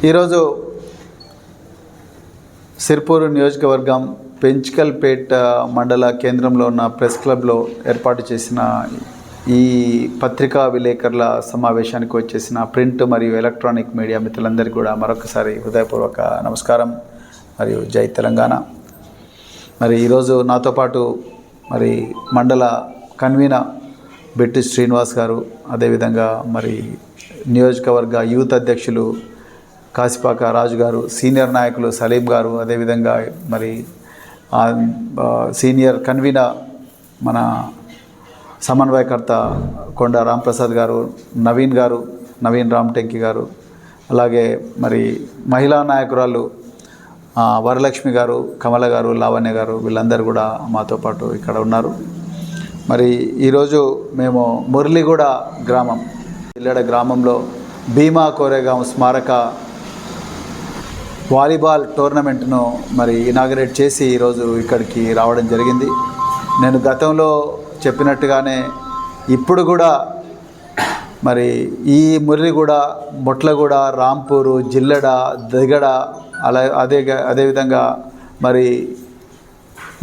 ఈరోజు సిర్పూరు నియోజకవర్గం పెంచికల్పేట మండల కేంద్రంలో ఉన్న ప్రెస్ క్లబ్లో ఏర్పాటు చేసిన ఈ పత్రికా విలేకరుల సమావేశానికి వచ్చేసిన ప్రింట్ మరియు ఎలక్ట్రానిక్ మీడియా మిత్రులందరికీ కూడా మరొకసారి హృదయపూర్వక నమస్కారం మరియు జై తెలంగాణ. మరి ఈరోజు నాతో పాటు మరి మండల కన్వీనర్ బెట్టి శ్రీనివాస్ గారు, అదేవిధంగా మరి నియోజకవర్గ యూత్ అధ్యక్షులు కాసిపాక రాజు గారు, సీనియర్ నాయకులు సలీం గారు, అదేవిధంగా మరి సీనియర్ కన్వీనర్ మన సమన్వయకర్త కొండ రాంప్రసాద్ గారు, నవీన్ రామటెంకి గారు, అలాగే మరి మహిళా నాయకురాలు వరలక్ష్మి గారు, కమల గారు, లావణ్య గారు, వీళ్ళందరూ కూడా మాతో పాటు ఇక్కడ ఉన్నారు. మరి ఈరోజు మేము మురళిగూడ గ్రామం ఇల్లడ గ్రామంలో భీమా కోరేగాం స్మారక వాలీబాల్ టోర్నమెంట్ను మరి ఇనాగరేట్ చేసి ఈరోజు ఇక్కడికి రావడం జరిగింది. నేను గతంలో చెప్పినట్టుగానే ఇప్పుడు కూడా మరి ఈ మురళిగూడ, బొట్లగూడ, రాంపూరు, జిల్లెడ, దిగడ, అదేవిధంగా మరి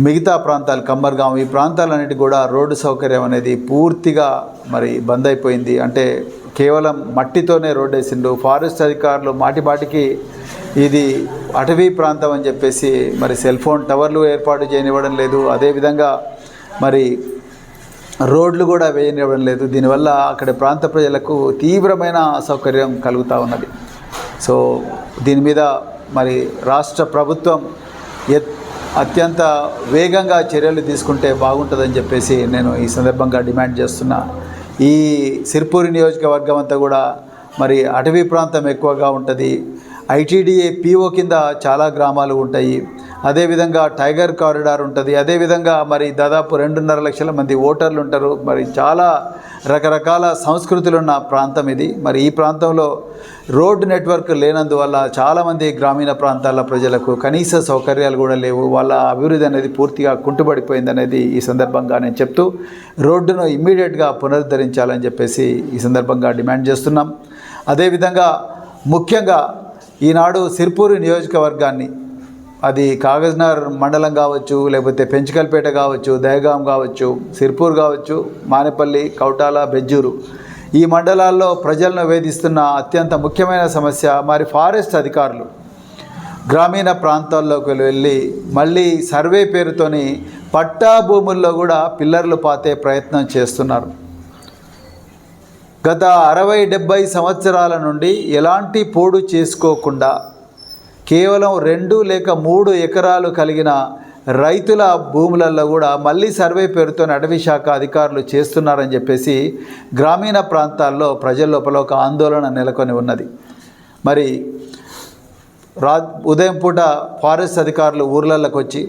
మిగతా ప్రాంతాలు కమ్మర్గాం, ఈ ప్రాంతాలన్నిటి కూడా రోడ్డు సౌకర్యం అనేది పూర్తిగా మరి బంద్ అయిపోయింది. అంటే కేవలం మట్టితోనే రోడ్డు వేసిండు. ఫారెస్ట్ అధికారులు మాటికి ఇది అటవీ ప్రాంతం అని చెప్పేసి మరి సెల్ ఫోన్ టవర్లు ఏర్పాటు చేయనివ్వడం లేదు, అదేవిధంగా మరి రోడ్లు కూడా వేయనివ్వడం లేదు. దీనివల్ల అక్కడ ప్రాంత ప్రజలకు తీవ్రమైన అసౌకర్యం కలుగుతూ ఉన్నది. సో దీని మీద మరి రాష్ట్ర ప్రభుత్వం అత్యంత వేగంగా చర్యలు తీసుకుంటే బాగుంటుందని చెప్పేసి నేను ఈ సందర్భంగా డిమాండ్ చేస్తున్నా. ఈ సిర్పూరి నియోజకవర్గం అంతా కూడా మరి అటవీ ప్రాంతం ఎక్కువగా ఉంటుంది. ఐటీడీఏ పీఓ కింద చాలా గ్రామాలు ఉంటాయి. అదేవిధంగా టైగర్ కారిడార్ ఉంటుంది. అదేవిధంగా మరి దాదాపు 2.5 లక్షల మంది ఓటర్లు ఉంటారు. మరి చాలా రకరకాల సంస్కృతులు ఉన్న ప్రాంతం ఇది. మరి ఈ ప్రాంతంలో రోడ్డు నెట్వర్క్ లేనందువల్ల చాలామంది గ్రామీణ ప్రాంతాల ప్రజలకు కనీస సౌకర్యాలు కూడా లేవు. వాళ్ళ అభివృద్ధి అనేది పూర్తిగా కుంటుపడిపోయింది అనేది ఈ సందర్భంగా నేను చెప్తూ రోడ్డును ఇమ్మీడియట్గా పునరుద్ధరించాలని చెప్పేసి ఈ సందర్భంగా డిమాండ్ చేస్తున్నాం. అదేవిధంగా ముఖ్యంగా ఈనాడు సిర్పూరు నియోజకవర్గాన్ని, అది కాగజ్నగర్ మండలం కావచ్చు, లేకపోతే పెంచికల్పేట కావచ్చు, దహగాం కావచ్చు, సిర్పూర్ కావచ్చు, మానేపల్లి, కౌటాల, బెజ్జూరు, ఈ మండలాల్లో ప్రజలను వేధిస్తున్న అత్యంత ముఖ్యమైన సమస్య మరి ఫారెస్ట్ అధికారులు గ్రామీణ ప్రాంతాల్లోకి వెళ్ళి మళ్ళీ సర్వే పేరుతోని పట్టా భూముల్లో కూడా పిల్లర్లు పాతే ప్రయత్నం చేస్తున్నారు. గత 60-70 సంవత్సరాల నుండి ఎలాంటి పోడు చేసుకోకుండా కేవలం 2 లేక 3 ఎకరాలు కలిగిన రైతుల భూములలో కూడా మళ్ళీ సర్వే పేరుతో అటవీ శాఖ అధికారులు చేస్తున్నారని చెప్పేసి గ్రామీణ ప్రాంతాల్లో ప్రజల లోపల ఒక ఆందోళన నెలకొని ఉన్నది. మరి ఉదయం పూట ఫారెస్ట్ అధికారులు ఊర్లలోకి వచ్చి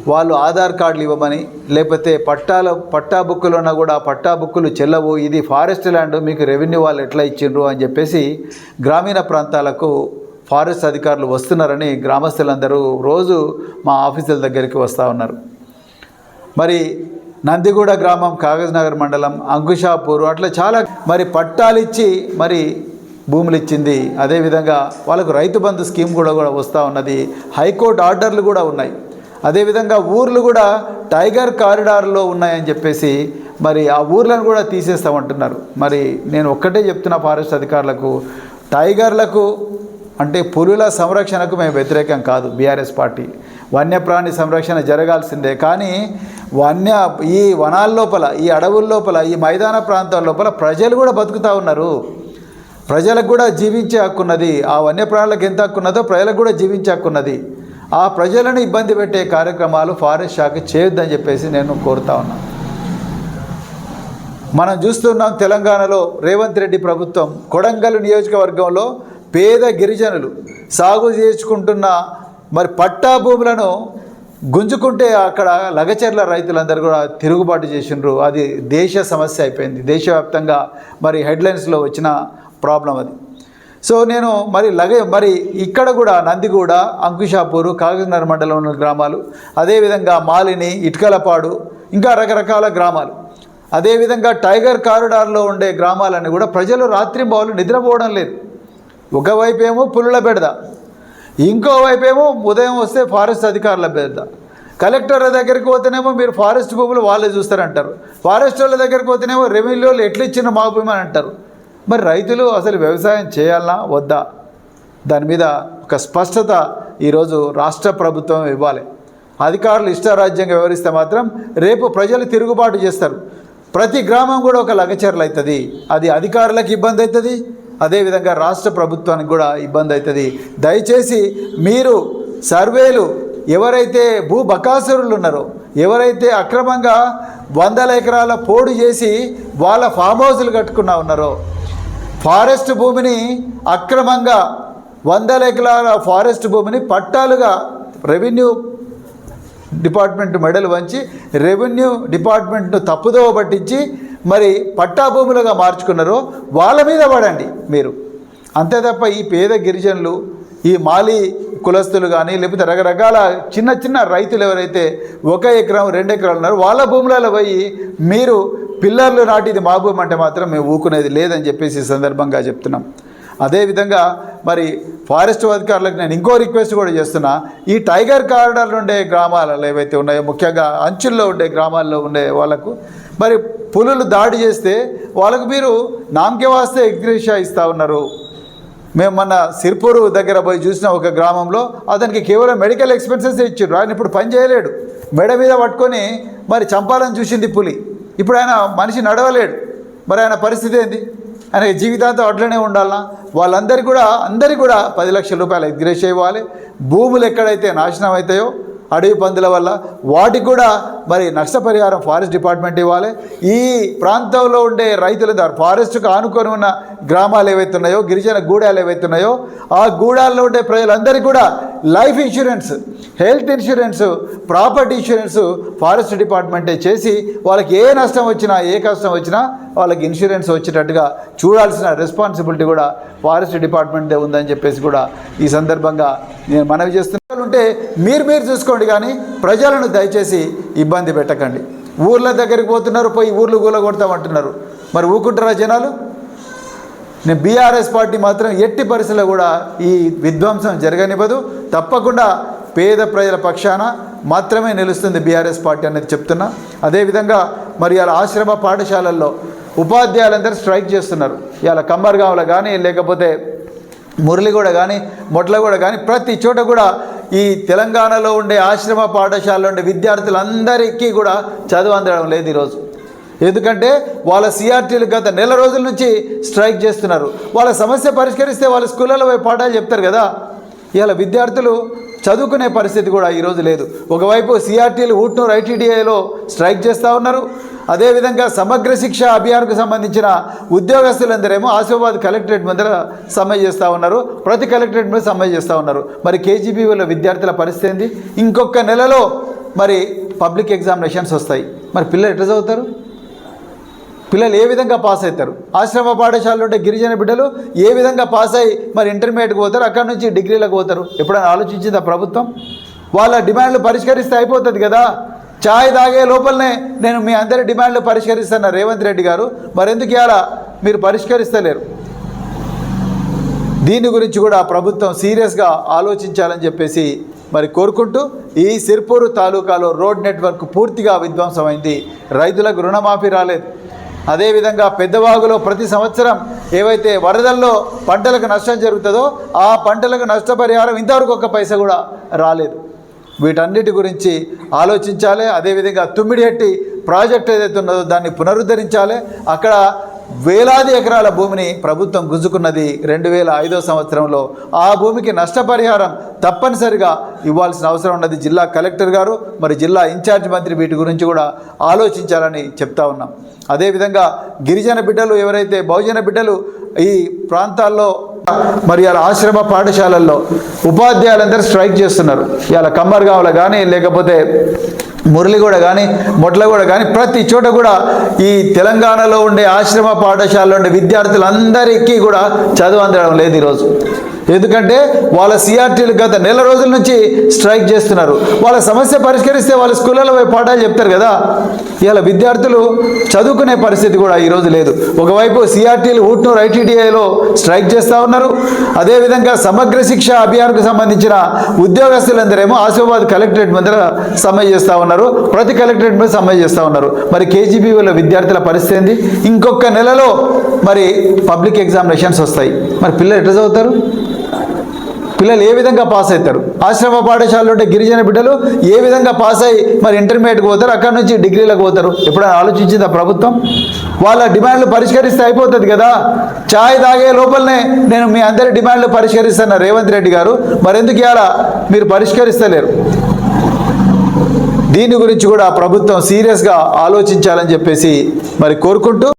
వాళ్ళు ఆధార్ కార్డులు ఇవ్వమని, లేకపోతే పట్టా బుక్కులు ఉన్నా కూడా పట్టా బుక్కులు చెల్లవు, ఇది ఫారెస్ట్ ల్యాండ్, మీకు రెవెన్యూ వాళ్ళు ఎట్లా ఇచ్చిండ్రు అని చెప్పేసి గ్రామీణ ప్రాంతాలకు ఫారెస్ట్ అధికారులు వస్తున్నారని గ్రామస్తులందరూ రోజు మా ఆఫీసుల దగ్గరికి వస్తూ ఉన్నారు. మరి నందిగూడ గ్రామం, కాగజ్నగర్ మండలం, అంకుషాపూర్, అట్లా చాలా మరి పట్టాలు ఇచ్చి మరి భూములు ఇచ్చింది. అదేవిధంగా వాళ్ళకు రైతు బంధు స్కీమ్ కూడా వస్తూ ఉన్నది. హైకోర్టు ఆర్డర్లు కూడా ఉన్నాయి. అదేవిధంగా ఊర్లు కూడా టైగర్ కారిడార్లో ఉన్నాయని చెప్పేసి మరి ఆ ఊర్లను కూడా తీసేస్తామంటున్నారు. మరి నేను ఒక్కటే చెప్తున్నా ఫారెస్ట్ అధికారులకు, టైగర్లకు అంటే పులుల సంరక్షణకు మేము వ్యతిరేకం కాదు. బీఆర్ఎస్ పార్టీ వన్యప్రాణి సంరక్షణ జరగాల్సిందే. కానీ ఈ వనాల లోపల, ఈ అడవుల లోపల, ఈ మైదాన ప్రాంతాల లోపల ప్రజలు కూడా బతుకుతూ ఉన్నారు. ప్రజలకు కూడా జీవించే హక్కు ఉన్నది. ఆ వన్యప్రాణులకు ఎంత హక్కు ఉన్నదో ప్రజలకు కూడా జీవించే హక్కు ఉన్నది. ఆ ప్రజలను ఇబ్బంది పెట్టే కార్యక్రమాలు ఫారెస్ట్ శాఖ చేయొద్దని చెప్పేసి నేను కోరుతా ఉన్నాను. మనం చూస్తున్నాం తెలంగాణలో రేవంత్ రెడ్డి ప్రభుత్వం కొడంగల్ నియోజకవర్గంలో పేద గిరిజనులు సాగు చేసుకుంటున్న మరి పట్టా భూములను గుంజుకుంటే అక్కడ లగచర్ల రైతులందరూ కూడా తిరుగుబాటు చేసిండ్రు. అది దేశ సమస్య అయిపోయింది. దేశవ్యాప్తంగా మరి హెడ్లైన్స్లో వచ్చిన ప్రాబ్లం అది. సో నేను మరి ఇక్కడ కూడా నందిగూడ, అంకుషాపూరు, కాగజ్నగర్ మండలంలోని గ్రామాలు, అదేవిధంగా మాలిని, ఇటుకలపాడు, ఇంకా రకరకాల గ్రామాలు, అదేవిధంగా టైగర్ కారిడార్లో ఉండే గ్రామాలన్నీ కూడా ప్రజలు రాత్రింబవళ్ళు నిద్రపోవడం లేదు. ఒకవైపు ఏమో పులుల బెడద, ఇంకోవైపు ఏమో ఉదయం వస్తే ఫారెస్ట్ అధికారుల బెడద. కలెక్టర్ల దగ్గరికి పోతేనేమో మీరు ఫారెస్ట్ భూములు వాళ్ళే చూస్తారంటారు, ఫారెస్ట్ వాళ్ళ దగ్గరికి పోతేనేమో రెవెన్యూ వాళ్ళు ఎట్లా ఇచ్చిన మా భూమి అని అంటారు. మరి రైతులు అసలు వ్యవసాయం చేయాలనా వద్దా, దాని మీద ఒక స్పష్టత ఈరోజు రాష్ట్ర ప్రభుత్వం ఇవ్వాలి. అధికారులు ఇష్టారాజ్యంగా వ్యవహరిస్తే మాత్రం రేపు ప్రజలు తిరుగుబాటు చేస్తారు. ప్రతి గ్రామం కూడా ఒక లగచర్లు అవుతుంది. అది అధికారులకు ఇబ్బంది అవుతుంది, అదేవిధంగా రాష్ట్ర ప్రభుత్వానికి కూడా ఇబ్బంది అవుతుంది. దయచేసి మీరు సర్వేలు ఎవరైతే భూ బకాసురులు ఉన్నారో, ఎవరైతే అక్రమంగా 100 ఎకరాల పోడు చేసి వాళ్ళ ఫామ్ హౌస్లు కట్టుకున్నా ఉన్నారో, ఫారెస్ట్ భూమిని అక్రమంగా 100 ఎకరాల ఫారెస్ట్ భూమిని పట్టాలుగా రెవెన్యూ డిపార్ట్మెంట్ మెడలు వంచి రెవెన్యూ డిపార్ట్మెంట్ను తప్పుదోవ పట్టించి మరి పట్టా భూములుగా మార్చుకున్నారో వాళ్ళ మీద పడండి మీరు. అంతే తప్ప ఈ పేద గిరిజనులు, ఈ మాలి కులస్తులు కానీ లేకపోతే రకరకాల చిన్న చిన్న రైతులు ఎవరైతే 1 ఎకరం 2 ఎకరాలు ఉన్నారో వాళ్ళ భూములలో పోయి మీరు పిల్లర్లు నాటిది మా భూమి అంటే మాత్రం మేము ఊకునేది లేదని చెప్పేసి ఈ సందర్భంగా చెప్తున్నాం. అదేవిధంగా మరి ఫారెస్ట్ అధికారులకు నేను ఇంకో రిక్వెస్ట్ కూడా చేస్తున్నా. ఈ టైగర్ కారిడార్లో ఉండే గ్రామాలలో ఏవైతే ఉన్నాయో, ముఖ్యంగా అంచుల్లో ఉండే గ్రామాల్లో ఉండే వాళ్ళకు మరి పులులు దాడి చేస్తే వాళ్ళకు మీరు నామకే వాస్తే ఎగ్రేషియా ఇస్తూ ఉన్నారు. మేము మొన్న సిర్పూరు దగ్గర పోయి చూసిన ఒక గ్రామంలో అతనికి కేవలం మెడికల్ ఎక్స్పెన్సెస్ ఇచ్చారు. ఆయన ఇప్పుడు పని చేయలేడు, మెడ మీద పట్టుకొని మరి చంపాలని చూసింది పులి. ఇప్పుడు ఆయన మనిషి నడవలేడు. మరి ఆయన పరిస్థితి ఏంది? ఆయన జీవితాంతం అట్లనే ఉండాలన్నా? వాళ్ళందరికీ కూడా 10 లక్షల రూపాయలు ఎగ్రేషియా ఇవ్వాలి. భూములు ఎక్కడైతే నాశనం అవుతాయో అడవి పందుల వల్ల వాటికి కూడా మరి నష్టపరిహారం ఫారెస్ట్ డిపార్ట్మెంట్ ఇవ్వాలి. ఈ ప్రాంతంలో ఉండే రైతుల ద్వారా ఫారెస్ట్కు ఆనుకొని ఉన్న గ్రామాలు ఏవైతే ఉన్నాయో, గిరిజన గూడాలు ఏవైతే ఉన్నాయో, ఆ గూడాల్లో ఉండే ప్రజలందరికీ కూడా life insurance, health insurance, property insurance forest డిపార్ట్మెంటే చేసి వాళ్ళకి ఏ నష్టం వచ్చినా ఏ కష్టం వచ్చినా వాళ్ళకి ఇన్సూరెన్స్ వచ్చేటట్టుగా చూడాల్సిన రెస్పాన్సిబిలిటీ కూడా ఫారెస్ట్ డిపార్ట్మెంట్దే ఉందని చెప్పేసి కూడా ఈ సందర్భంగా నేను మనవి చేస్తున్నాను. ఉంటే మీరు చూసుకోండి, కానీ ప్రజలను దయచేసి ఇబ్బంది పెట్టకండి. ఊర్ల దగ్గరికి పోతున్నారు, పోయి ఊర్లు కూలగొడతామంటున్నారు. మరి ఊకుంటారా జనాలు? నేను బీఆర్ఎస్ పార్టీ మాత్రం ఎట్టి పరిస్థితుల్లో కూడా ఈ విధ్వంసం జరగనివ్వదు. తప్పకుండా పేద ప్రజల పక్షాన మాత్రమే నిలుస్తుంది బీఆర్ఎస్ పార్టీ అనేది చెప్తున్నా. అదేవిధంగా మరి ఇలా ఆశ్రమ పాఠశాలల్లో ఉపాధ్యాయులందరూ స్ట్రైక్ చేస్తున్నారు. ఇలా కమ్మర్గాంలో కానీ లేకపోతే మురళిగూడ కానీ మొట్లగూడ కానీ ప్రతి చోట కూడా ఈ తెలంగాణలో ఉండే ఆశ్రమ పాఠశాలలో ఉండే విద్యార్థులందరికీ కూడా చదువు అందడం లేదు ఈరోజు. ఎందుకంటే వాళ్ళ సిఆర్టీలు గత నెల రోజుల నుంచి స్ట్రైక్ చేస్తున్నారు. వాళ్ళ సమస్య పరిష్కరిస్తే వాళ్ళ స్కూళ్ళలో పోయి పాఠాలు చెప్తారు కదా. ఇవాళ విద్యార్థులు చదువుకునే పరిస్థితి కూడా ఈరోజు లేదు. ఒకవైపు సిఆర్టీలు ఊట్నూరు ఐటీడీఏలో స్ట్రైక్ చేస్తూ ఉన్నారు. అదేవిధంగా సమగ్ర శిక్ష అభియాన్కు సంబంధించిన ఉద్యోగస్తులందరేమో ఆసిఫాబాద్ కలెక్టరేట్ ముందర సమ్మె చేస్తూ ఉన్నారు. ప్రతి కలెక్టరేట్ మీద సమ్మె చేస్తూ ఉన్నారు. మరి కేజీబీవీలో విద్యార్థుల పరిస్థితి ఏంది? ఇంకొక నెలలో మరి పబ్లిక్ ఎగ్జామినేషన్స్ వస్తాయి. మరి పిల్లలు ఎట్లా చదువుతారు? పిల్లలు ఏ విధంగా పాస్ అవుతారు? ఆశ్రమ పాఠశాలలో ఉండే గిరిజన బిడ్డలు ఏ విధంగా పాస్ అయ్యి మరి ఇంటర్మీడియట్కి పోతారు, అక్కడి నుంచి డిగ్రీలకు పోతారు? ఎప్పుడైనా ఆలోచించిందా ప్రభుత్వం? వాళ్ళ డిమాండ్లు పరిష్కరిస్తే అయిపోతుంది కదా. ఛాయ్ తాగే లోపలనే నేను మీ అందరి డిమాండ్లు పరిష్కరిస్తున్న రేవంత్ రెడ్డి గారు మరెందుకు ఇవాళ మీరు పరిష్కరిస్తలేరు? దీని గురించి కూడా ప్రభుత్వం సీరియస్గా ఆలోచించాలని చెప్పేసి మరి కోరుకుంటూ, ఈ సిర్పూరు తాలూకాలో రోడ్ నెట్వర్క్ పూర్తిగా విధ్వంసమైంది. రైతులకు రుణమాఫీ రాలేదు. అదేవిధంగా పెద్దవాగులో ప్రతి సంవత్సరం ఏవైతే వరదల్లో పంటలకు నష్టం జరుగుతుందో ఆ పంటలకు నష్టపరిహారం ఇంతవరకు 1 పైసా కూడా రాలేదు. వీటన్నిటి గురించి ఆలోచించాలి. అదేవిధంగా తుమ్మిడిహట్టి ప్రాజెక్ట్ ఏదైతే ఉన్నదో దాన్ని పునరుద్ధరించాలి. అక్కడ వేలాది ఎకరాల భూమిని ప్రభుత్వం గుంజుకున్నది 2005 సంవత్సరంలో. ఆ భూమికి నష్టపరిహారం తప్పనిసరిగా ఇవ్వాల్సిన అవసరం ఉన్నది. జిల్లా కలెక్టర్ గారు మరి జిల్లా ఇన్ఛార్జ్ మంత్రి వీటి గురించి కూడా ఆలోచించాలని చెప్తా ఉన్నాం. అదేవిధంగా గిరిజన బిడ్డలు ఎవరైతే బహుజన బిడ్డలు ఈ ప్రాంతాల్లో మరి అలా ఆశ్రమ పాఠశాలల్లో ఉపాధ్యాయులందరూ స్ట్రైక్ చేస్తున్నారు. ఇలా కమ్మర్గాంలో కానీ లేకపోతే మురళిగూడ కానీ మొట్లగూడ కానీ ప్రతి చోట కూడా ఈ తెలంగాణలో ఉండే ఆశ్రమ పాఠశాలలో ఉండే విద్యార్థులందరికీ కూడా చదువు అందడం లేదు ఈరోజు. ఎందుకంటే వాళ్ళ సిఆర్టీలు గత నెల రోజుల నుంచి స్ట్రైక్ చేస్తున్నారు. వాళ్ళ సమస్య పరిష్కరిస్తే వాళ్ళ స్కూళ్ళలో పోయి పాఠాలు చెప్తారు కదా. ఇలా విద్యార్థులు చదువుకునే పరిస్థితి కూడా ఈరోజు లేదు. ఒకవైపు సిఆర్టీలు ఊట్నూరు ఐటీడీఐలో స్ట్రైక్ చేస్తూ ఉన్నారు. అదేవిధంగా సమగ్ర శిక్ష అభియాన్కు సంబంధించిన ఉద్యోగస్తులందరేమో ఆసిఫాబాద్ కలెక్టరేట్ ముందర సమ్మె చేస్తూ ఉన్నారు. ప్రతి కలెక్టరేట్ మీద సమ్మె చేస్తూ ఉన్నారు. మరి కేజీబీవీల విద్యార్థుల పరిస్థితి ఏంది? ఇంకొక నెలలో మరి పబ్లిక్ ఎగ్జామినేషన్స్ వస్తాయి. మరి పిల్లలు ఎట్లా చదువుతారు? పిల్లలు ఏ విధంగా పాస్ అవుతారు? ఆశ్రమ పాఠశాలలో ఉంటే గిరిజన బిడ్డలు ఏ విధంగా పాస్ అయ్యి మరి ఇంటర్మీడియట్కి పోతారు, అక్కడ నుంచి డిగ్రీలకు పోతారు? ఎప్పుడైనా ఆలోచించిందా ప్రభుత్వం? వాళ్ళ డిమాండ్లు పరిష్కరిస్తే అయిపోతుంది కదా. ఛాయ్ తాగే లోపలనే నేను మీ అందరి డిమాండ్లు పరిష్కరిస్తాను రేవంత్ రెడ్డి గారు. మరెందుకు ఇవాళ మీరు పరిష్కరిస్తలేరు? దీని గురించి కూడా ప్రభుత్వం సీరియస్గా ఆలోచించాలని చెప్పేసి మరి కోరుకుంటూ